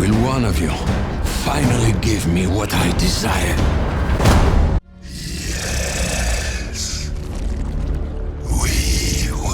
Will one of you finally give me what I desire? Yes, we will.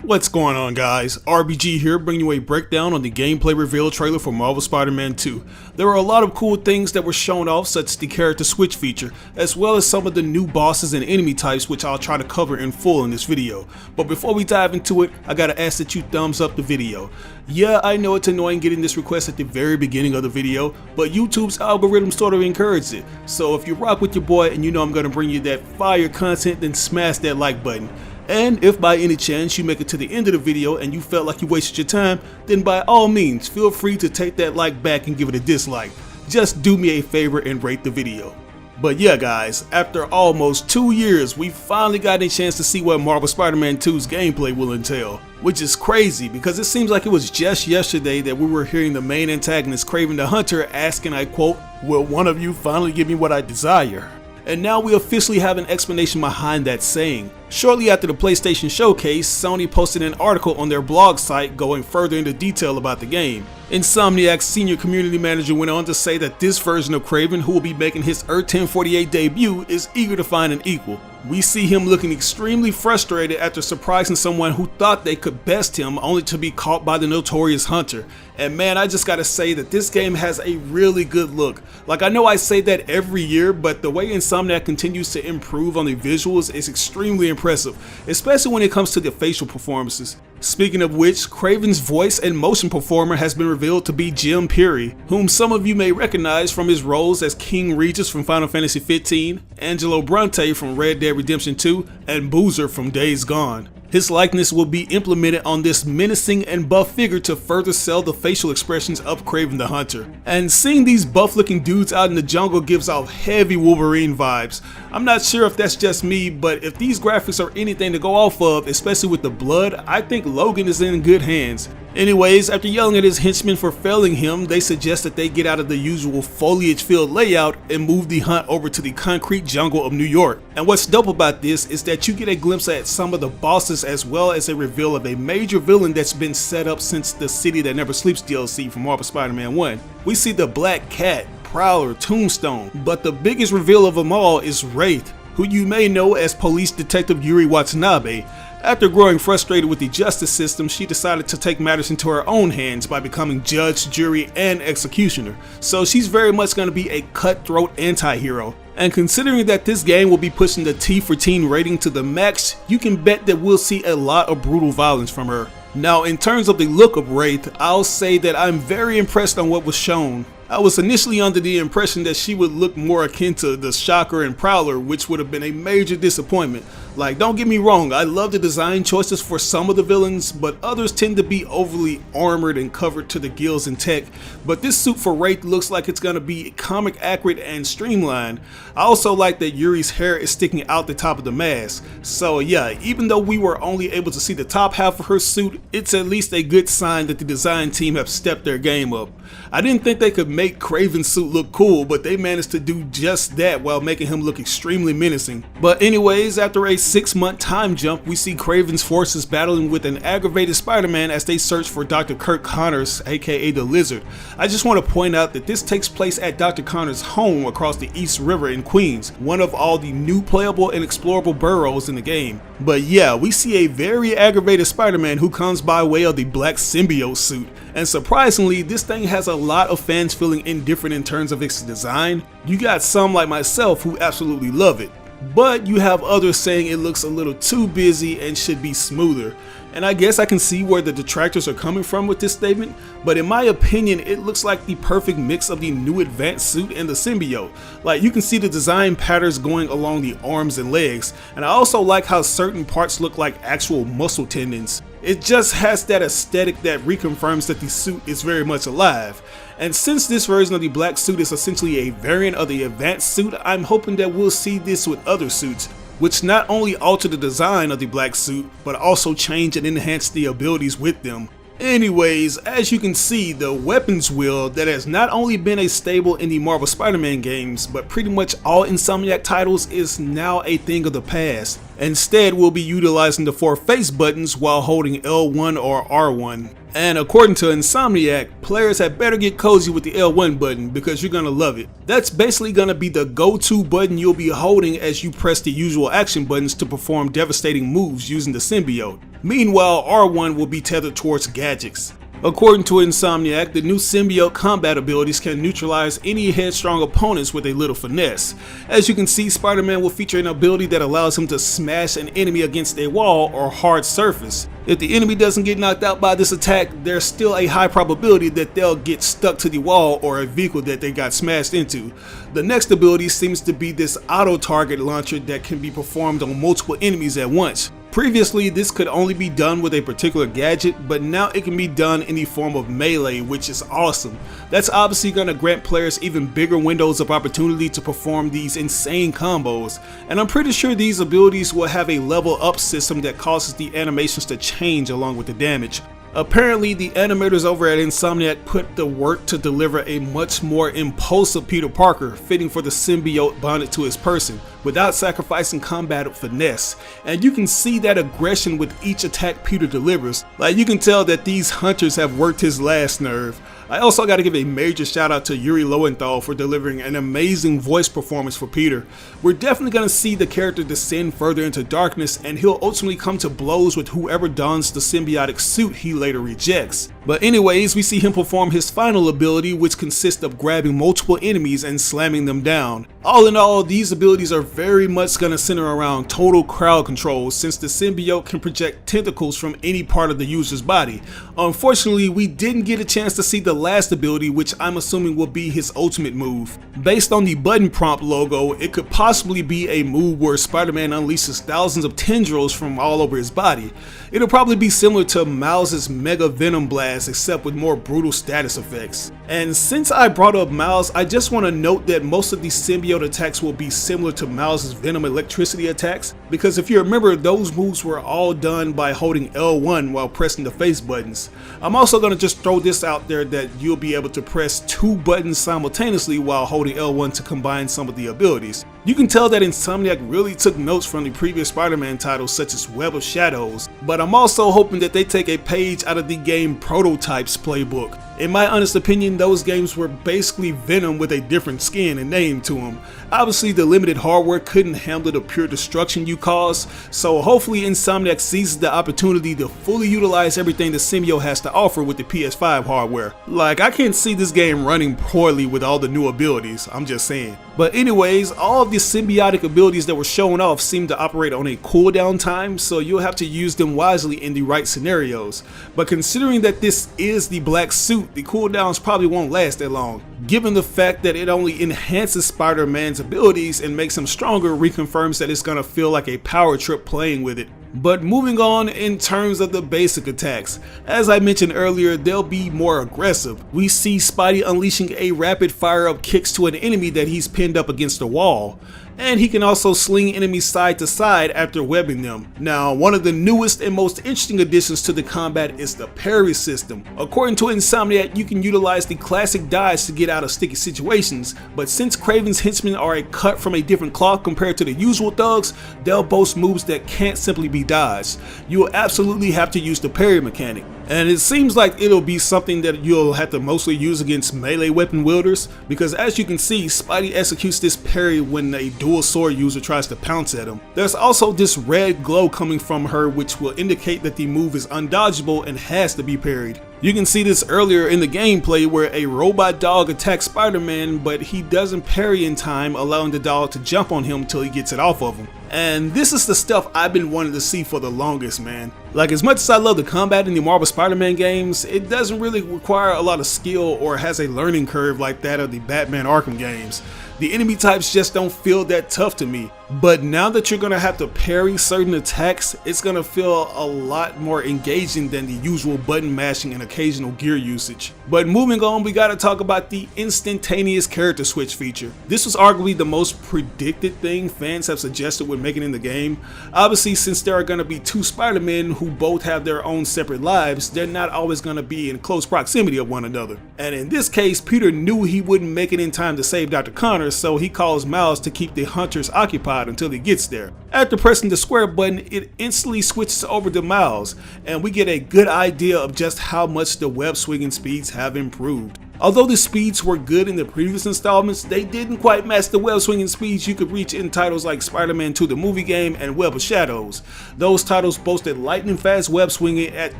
What's going on, guys? RBG here, bringing you a breakdown on the gameplay reveal trailer for Marvel Spider-Man 2. There were a lot of cool things that were shown off, such as the character switch feature, as well as some of the new bosses and enemy types, which I'll try to cover in full in this video. But before we dive into it, I gotta ask that you thumbs up the video. Yeah, I know it's annoying getting this request at the very beginning of the video, but YouTube's algorithm sort of encourages it. So if you rock with your boy and you know I'm gonna bring you that fire content, then smash that like button. And if by any chance you make it to the end of the video and you felt like you wasted your time, then by all means feel free to take that like back and give it a dislike. Just do me a favor and rate the video. But yeah, guys, after almost 2 years, we finally got a chance to see what Marvel Spider-Man 2's gameplay will entail. Which is crazy because it seems like it was just yesterday that we were hearing the main antagonist Kraven the Hunter asking, I quote, "Will one of you finally give me what I desire?" And now we officially have an explanation behind that saying. Shortly after the PlayStation Showcase, Sony posted an article on their blog site going further into detail about the game. Insomniac's senior community manager went on to say that this version of Kraven, who will be making his Earth 1048 debut, is eager to find an equal. We see him looking extremely frustrated after surprising someone who thought they could best him only to be caught by the notorious Hunter. And man, I just gotta say that this game has a really good look. Like, I know I say that every year, but the way Insomniac continues to improve on the visuals is extremely impressive, especially when it comes to the facial performances. Speaking of which, Kraven's voice and motion performer has been revealed to be Jim Pirri, whom some of you may recognize from his roles as King Regis from Final Fantasy XV, Angelo Bronte from Red Dead Redemption 2, and Boozer from Days Gone. His likeness will be implemented on this menacing and buff figure to further sell the facial expressions of Kraven the Hunter. And seeing these buff looking dudes out in the jungle gives off heavy Wolverine vibes. I'm not sure if that's just me, but if these graphics are anything to go off of, especially with the blood, I think Logan is in good hands. Anyways, after yelling at his henchmen for failing him, they suggest that they get out of the usual foliage-filled layout and move the hunt over to the concrete jungle of New York. And what's dope about this is that you get a glimpse at some of the bosses as well as a reveal of a major villain that's been set up since the City That Never Sleeps DLC from Marvel Spider-Man 1. We see the Black Cat, Prowler, Tombstone, but the biggest reveal of them all is Wraith, who you may know as Police Detective Yuri Watanabe. After growing frustrated with the justice system, she decided to take matters into her own hands by becoming judge, jury, and executioner. So she's very much going to be a cutthroat anti-hero. And considering that this game will be pushing the T for teen rating to the max, you can bet that we'll see a lot of brutal violence from her. Now, in terms of the look of Wraith, I'll say that I'm very impressed on what was shown. I was initially under the impression that she would look more akin to the Shocker and Prowler, which would have been a major disappointment. Like, don't get me wrong, I love the design choices for some of the villains, but others tend to be overly armored and covered to the gills in tech. But this suit for Wraith looks like it's gonna be comic accurate and streamlined. I also like that Yuri's hair is sticking out the top of the mask. So yeah, even though we were only able to see the top half of her suit, it's at least a good sign that the design team have stepped their game up. I didn't think they could make Kraven's suit look cool, but they managed to do just that while making him look extremely menacing. But anyways, after a 6-month time jump, we see Kraven's forces battling with an aggravated Spider-Man as they search for Dr. Kirk Connors, aka the Lizard. I just want to point out that this takes place at Dr. Connors' home across the East River in Queens, one of all the new playable and explorable boroughs in the game. But yeah, we see a very aggravated Spider-Man who comes by way of the black symbiote suit. And surprisingly, this thing has a lot of fans feeling indifferent in terms of its design. You got some like myself who absolutely love it, but you have others saying it looks a little too busy and should be smoother. And I guess I can see where the detractors are coming from with this statement, but in my opinion, it looks like the perfect mix of the new advanced suit and the symbiote. Like, you can see the design patterns going along the arms and legs, and I also like how certain parts look like actual muscle tendons. It just has that aesthetic that reconfirms that the suit is very much alive. And since this version of the black suit is essentially a variant of the advanced suit, I'm hoping that we'll see this with other suits, which not only alter the design of the black suit, but also change and enhance the abilities with them. Anyways, as you can see, the weapons wheel that has not only been a staple in the Marvel Spider-Man games, but pretty much all Insomniac titles is now a thing of the past. Instead, we'll be utilizing the 4 face buttons while holding L1 or R1. And according to Insomniac, players had better get cozy with the L1 button because you're gonna love it. That's basically gonna be the go-to button you'll be holding as you press the usual action buttons to perform devastating moves using the symbiote. Meanwhile, R1 will be tethered towards gadgets. According to Insomniac, the new symbiote combat abilities can neutralize any headstrong opponents with a little finesse. As you can see, Spider-Man will feature an ability that allows him to smash an enemy against a wall or hard surface. If the enemy doesn't get knocked out by this attack, there's still a high probability that they'll get stuck to the wall or a vehicle that they got smashed into. The next ability seems to be this auto-target launcher that can be performed on multiple enemies at once. Previously, this could only be done with a particular gadget, but now it can be done in the form of melee, which is awesome. That's obviously going to grant players even bigger windows of opportunity to perform these insane combos, and I'm pretty sure these abilities will have a level up system that causes the animations to change along with the damage. Apparently, the animators over at Insomniac put the work to deliver a much more impulsive Peter Parker, fitting for the symbiote bonded to his person, without sacrificing combat finesse. And you can see that aggression with each attack Peter delivers. Like, you can tell that these hunters have worked his last nerve. I also got to give a major shout out to Yuri Lowenthal for delivering an amazing voice performance for Peter. We're definitely going to see the character descend further into darkness, and he'll ultimately come to blows with whoever dons the symbiotic suit he later rejects. But anyways, we see him perform his final ability, which consists of grabbing multiple enemies and slamming them down. All in all, these abilities are very much going to center around total crowd control, since the symbiote can project tentacles from any part of the user's body. Unfortunately, we didn't get a chance to see the last ability, which I'm assuming will be his ultimate move. Based on the button prompt logo, it could possibly be a move where Spider-Man unleashes thousands of tendrils from all over his body. It'll probably be similar to Miles' Mega Venom Blast, except with more brutal status effects. And since I brought up Miles, I just want to note that most of these symbiote attacks will be similar to Miles' Venom electricity attacks, because if you remember, those moves were all done by holding L1 while pressing the face buttons. I'm also going to just throw this out there that you'll be able to press 2 buttons simultaneously while holding L1 to combine some of the abilities. You can tell that Insomniac really took notes from the previous Spider-Man titles such as Web of Shadows, but I'm also hoping that they take a page out of the game Prototype's playbook. In my honest opinion, those games were basically Venom with a different skin and name to them. Obviously, the limited hardware couldn't handle the pure destruction you cause, so hopefully Insomniac seizes the opportunity to fully utilize everything the symbiote has to offer with the PS5 hardware. Like, I can't see this game running poorly with all the new abilities, I'm just saying. But anyways, all of the symbiotic abilities that were shown off seem to operate on a cooldown time, so you'll have to use them wisely in the right scenarios. But considering that this is the black suit, the cooldowns probably won't last that long. Given the fact that it only enhances Spider-Man's abilities and makes him stronger, reconfirms that it's gonna feel like a power trip playing with it. But moving on in terms of the basic attacks, as I mentioned earlier, they'll be more aggressive. We see Spidey unleashing a rapid fire of kicks to an enemy that he's pinned up against a wall. And he can also sling enemies side to side after webbing them. Now, one of the newest and most interesting additions to the combat is the Parry System. According to Insomniac, you can utilize the classic dodge to get out of sticky situations, but since Kraven's henchmen are a cut from a different cloth compared to the usual thugs, they'll boast moves that can't simply be dodged. You'll absolutely have to use the parry mechanic. And it seems like it'll be something that you'll have to mostly use against melee weapon wielders, because as you can see, Spidey executes this parry when a dual sword user tries to pounce at him. There's also this red glow coming from her, which will indicate that the move is undodgeable and has to be parried. You can see this earlier in the gameplay where a robot dog attacks Spider-Man, but he doesn't parry in time, allowing the dog to jump on him till he gets it off of him. And this is the stuff I've been wanting to see for the longest, man. Like, as much as I love the combat in the Marvel Spider-Man games, it doesn't really require a lot of skill or has a learning curve like that of the Batman Arkham games. The enemy types just don't feel that tough to me. But now that you're gonna have to parry certain attacks, it's gonna feel a lot more engaging than the usual button mashing and occasional gear usage. But moving on, we gotta talk about the instantaneous character switch feature. This was arguably the most predicted thing fans have suggested when making in the game. Obviously, since there are gonna be two Spider-Men who both have their own separate lives, they're not always gonna be in close proximity of one another. And in this case, Peter knew he wouldn't make it in time to save Dr. Connors, so he calls Miles to keep the hunters occupied until he gets there. After pressing the square button, it instantly switches over to Miles, and we get a good idea of just how much the web swinging speeds have improved. Although the speeds were good in the previous installments, they didn't quite match the web swinging speeds you could reach in titles like Spider-Man 2 the movie game and Web of Shadows. Those titles boasted lightning fast web swinging at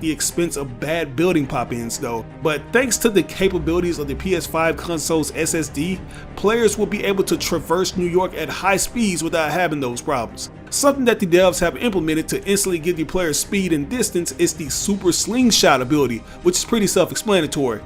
the expense of bad building pop-ins though. But thanks to the capabilities of the PS5 console's SSD, players will be able to traverse New York at high speeds without having those problems. Something that the devs have implemented to instantly give the player speed and distance is the Super Slingshot ability, which is pretty self-explanatory.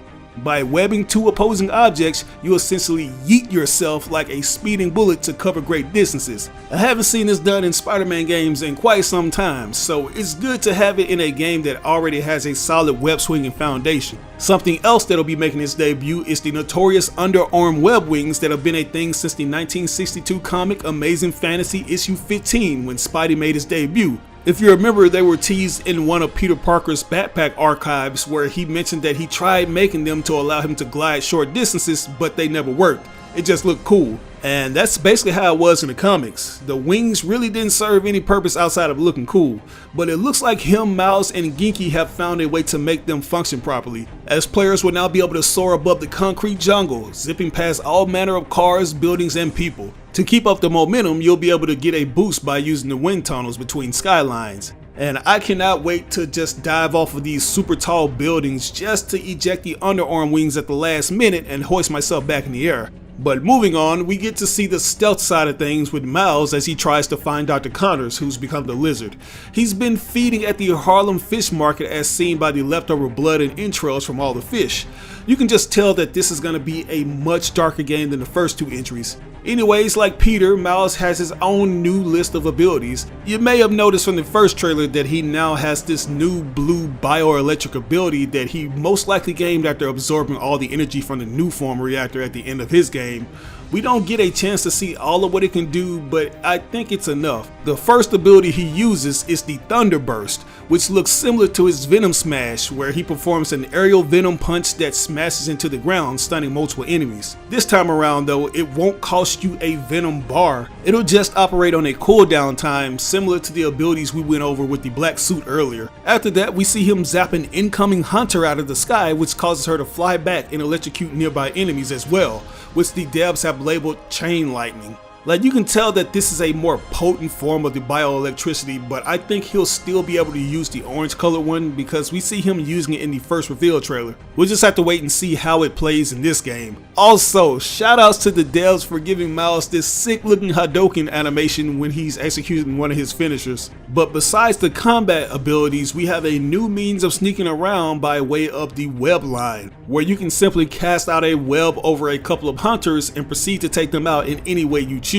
By webbing two opposing objects, you essentially yeet yourself like a speeding bullet to cover great distances. I haven't seen this done in Spider-Man games in quite some time, so it's good to have it in a game that already has a solid web swinging foundation. Something else that'll be making its debut is the notorious underarm web wings that have been a thing since the 1962 comic Amazing Fantasy issue 15 when Spidey made his debut. If you remember, they were teased in one of Peter Parker's backpack archives where he mentioned that he tried making them to allow him to glide short distances, but they never worked. It just looked cool. And that's basically how it was in the comics. The wings really didn't serve any purpose outside of looking cool, but it looks like him, Miles, and Genki have found a way to make them function properly, as players will now be able to soar above the concrete jungle, zipping past all manner of cars, buildings, and people. To keep up the momentum, you'll be able to get a boost by using the wind tunnels between skylines. And I cannot wait to just dive off of these super tall buildings just to eject the underarm wings at the last minute and hoist myself back in the air. But moving on, we get to see the stealth side of things with Miles as he tries to find Dr. Connors, who's become the Lizard. He's been feeding at the Harlem fish market as seen by the leftover blood and entrails from all the fish. You can just tell that this is going to be a much darker game than the first two entries. Anyways, like Peter, Miles has his own new list of abilities. You may have noticed from the first trailer that he now has this new blue bioelectric ability that he most likely gained after absorbing all the energy from the new form reactor at the end of his game. We don't get a chance to see all of what it can do, but I think it's enough. The first ability he uses is the Thunder Burst, which looks similar to his Venom Smash, where he performs an aerial Venom punch that smashes into the ground, stunning multiple enemies. This time around though, it won't cost you a Venom bar. It'll just operate on a cooldown time, similar to the abilities we went over with the black suit earlier. After that, we see him zap an incoming hunter out of the sky, which causes her to fly back and electrocute nearby enemies as well, which the devs have labeled chain lightning. Like, you can tell that this is a more potent form of the bioelectricity, but I think he'll still be able to use the orange colored one because we see him using it in the first reveal trailer. We'll just have to wait and see how it plays in this game. Also, shoutouts to the devs for giving Miles this sick looking Hadouken animation when he's executing one of his finishers. But besides the combat abilities, we have a new means of sneaking around by way of the web line, where you can simply cast out a web over a couple of hunters and proceed to take them out in any way you choose.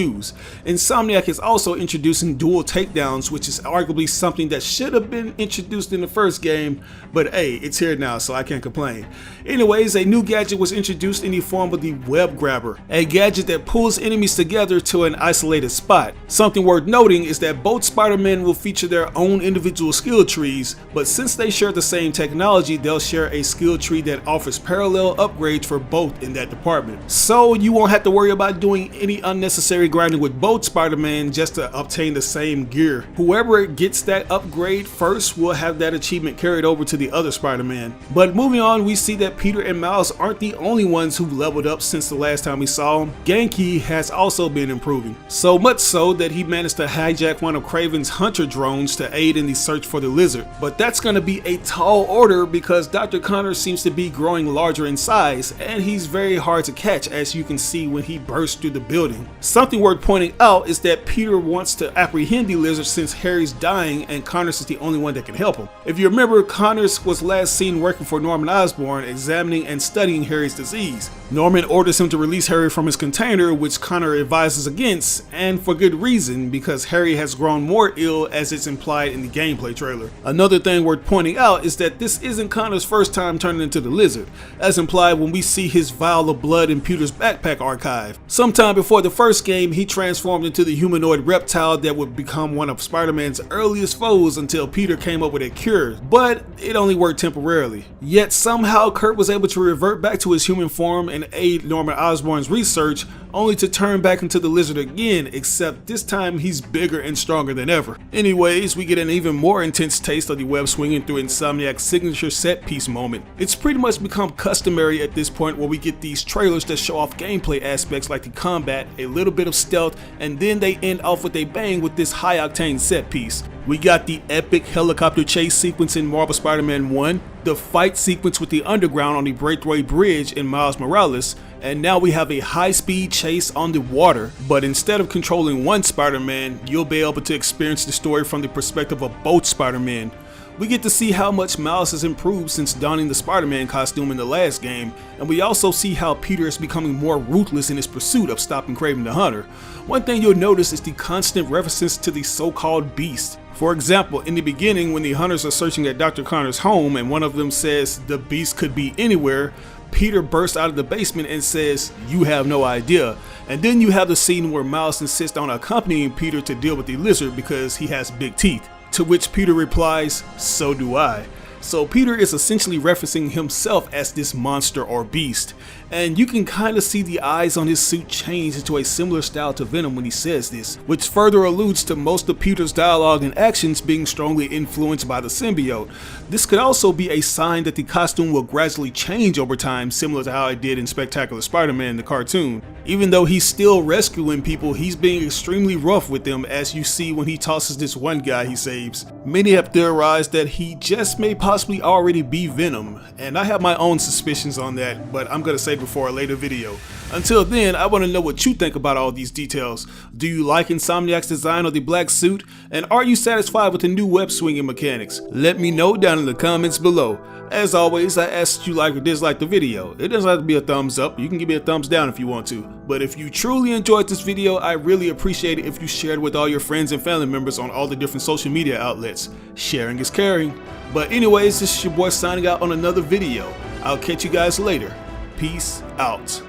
Insomniac is also introducing dual takedowns, which is arguably something that should have been introduced in the first game, but hey, it's here now, so I can't complain. Anyways, a new gadget was introduced in the form of the Web Grabber, a gadget that pulls enemies together to an isolated spot. Something worth noting is that both Spider-Men will feature their own individual skill trees, but since they share the same technology, they'll share a skill tree that offers parallel upgrades for both in that department. So you won't have to worry about doing any unnecessary grinding with both Spider-Man just to obtain the same gear. Whoever gets that upgrade first will have that achievement carried over to the other Spider-Man. But moving on, we see that Peter and Miles aren't the only ones who've leveled up since the last time we saw him. Genki has also been improving, so much so that he managed to hijack one of Kraven's Hunter drones to aid in the search for the Lizard. But that's going to be a tall order because Dr. Connors seems to be growing larger in size, and he's very hard to catch, as you can see when he bursts through the building. Something worth pointing out is that Peter wants to apprehend the Lizard since Harry's dying and Connors is the only one that can help him. If you remember, Connors was last seen working for Norman Osborn, examining and studying Harry's disease. Norman orders him to release Harry from his container, which Connor advises against, and for good reason, because Harry has grown more ill as it's implied in the gameplay trailer. Another thing worth pointing out is that this isn't Connor's first time turning into the Lizard, as implied when we see his vial of blood in Peter's backpack archive. Sometime before the first game, he transformed into the humanoid reptile that would become one of Spider-Man's earliest foes until Peter came up with a cure, but it only worked temporarily. Yet somehow Kurt was able to revert back to his human form and aid Norman Osborn's research, only to turn back into the Lizard again, except this time he's bigger and stronger than ever. Anyways, we get an even more intense taste of the web swinging through Insomniac's signature set piece moment. It's pretty much become customary at this point where we get these trailers that show off gameplay aspects like the combat, a little bit of stealth, and then they end off with a bang with this high octane set piece. We got the epic helicopter chase sequence in Marvel Spider-Man 1, the fight sequence with the Underground on the Braithwaite Bridge in Miles Morales, and now we have a high-speed chase on the water, but instead of controlling one Spider-Man, you'll be able to experience the story from the perspective of both Spider-Men. We get to see how much Miles has improved since donning the Spider-Man costume in the last game, and we also see how Peter is becoming more ruthless in his pursuit of stopping Kraven the Hunter. One thing you'll notice is the constant references to the so-called Beast. For example, in the beginning when the hunters are searching at Dr. Connor's home and one of them says the Beast could be anywhere, Peter bursts out of the basement and says, "You have no idea." And then you have the scene where Miles insists on accompanying Peter to deal with the Lizard because he has big teeth. To which Peter replies, "So do I." So Peter is essentially referencing himself as this monster or beast. And you can kind of see the eyes on his suit change into a similar style to Venom when he says this, which further alludes to most of Peter's dialogue and actions being strongly influenced by the symbiote. This could also be a sign that the costume will gradually change over time, similar to how it did in Spectacular Spider-Man the cartoon. Even though he's still rescuing people, he's being extremely rough with them, as you see when he tosses this one guy he saves. Many have theorized that he just may possibly already be Venom, and I have my own suspicions on that, but I'm gonna save it for a later video. Until then, I want to know what you think about all these details. Do you like Insomniac's design of the black suit? And are you satisfied with the new web swinging mechanics? Let me know down in the comments below. As always, I ask that you like or dislike the video. It doesn't have to be a thumbs up, you can give me a thumbs down if you want to. But if you truly enjoyed this video, I really appreciate it if you shared with all your friends and family members on all the different social media outlets. Sharing is caring. But anyways, this is your boy signing out on another video. I'll catch you guys later. Peace out.